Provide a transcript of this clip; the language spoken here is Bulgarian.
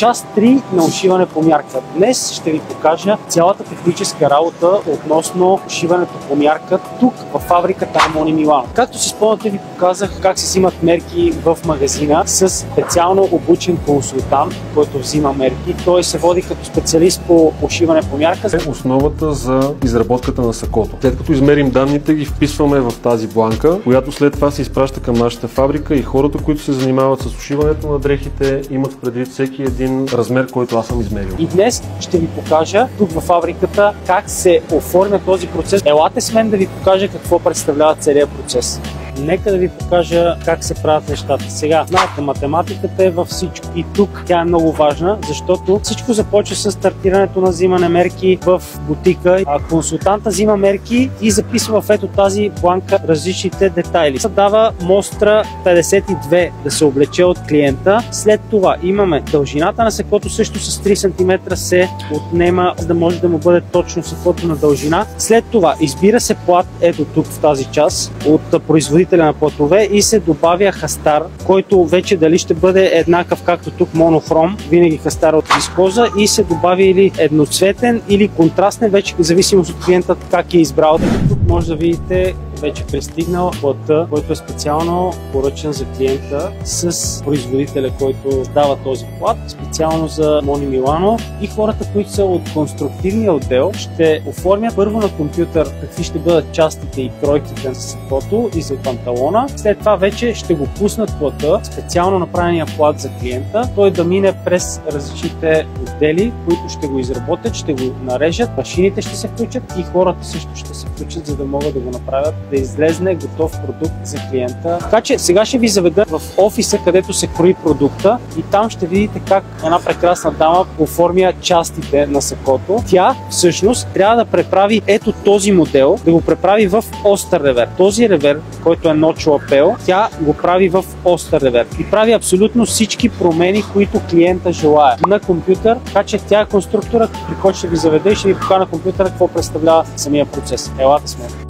Част 3 на ушиване по мярка. Днес ще ви покажа цялата техническа работа относно ушиването по мярка тук в фабриката Амони Милано. Както си спомняте, ви показах как се взимат мерки в магазина с специално обучен консултант, който взима мерки. Той се води като специалист по ушиване по мярка. Основата за изработката на сакото. След като измерим данните, ги вписваме в тази бланка, която след това се изпраща към нашата фабрика и хората, които се занимават с ушиването на дрехите, имат предвид всеки един размер, който аз съм измерил. И днес ще ви покажа тук във фабриката как се оформя този процес. Елате с мен да ви покажа какво представлява целият процес. Нека да ви покажа как се правят нещата. Сега, знаете, математиката е във всичко. И тук тя е много важна, защото всичко започва с стартирането на взимане мерки в бутика. Консултанта взима мерки и записва в ето тази бланка различните детайли. Дава мостра 52 да се облече от клиента. След това имаме дължината на сакото, също с 3 см се отнема, за да може да му бъде точно сакото на дължина. След това избира се плат ето тук в тази част от производителя на платове и се добавя хастар, който вече дали ще бъде еднакъв както тук монохром, винаги хастар от вискоза, и се добави или едноцветен или контрастен, вече в зависимост от клиентът как е избрал. Тук може да видите вече пристигнал плата, който е специално поръчен за клиента с производителя, който дава този плат, специално за Амони Милано, и хората, които са от конструктивния отдел, ще оформят първо на компютър какви ще бъдат частите и кройките на сакото и за панталона. След това вече ще го пуснат плата, специално направения плат за клиента, той да мине през различните отдели, които ще го изработят, ще го нарежат, машините ще се включат и хората също ще се включат, за да могат да го направят, да излезне готов продукт за клиента. Така че сега ще ви заведа в офиса, където се крои продукта, и там ще видите как една прекрасна дама оформя частите на сакото. Тя всъщност трябва да преправи ето този модел, да го преправи в остър ревер. Този ревер, който е ночо лапел, тя го прави в остър ревер и прави абсолютно всички промени, които клиента желая на компютър. Така че тя е конструктора, при който ще ви заведе и ще ви покажа на компютъра какво представлява самия процес. Елате с мен.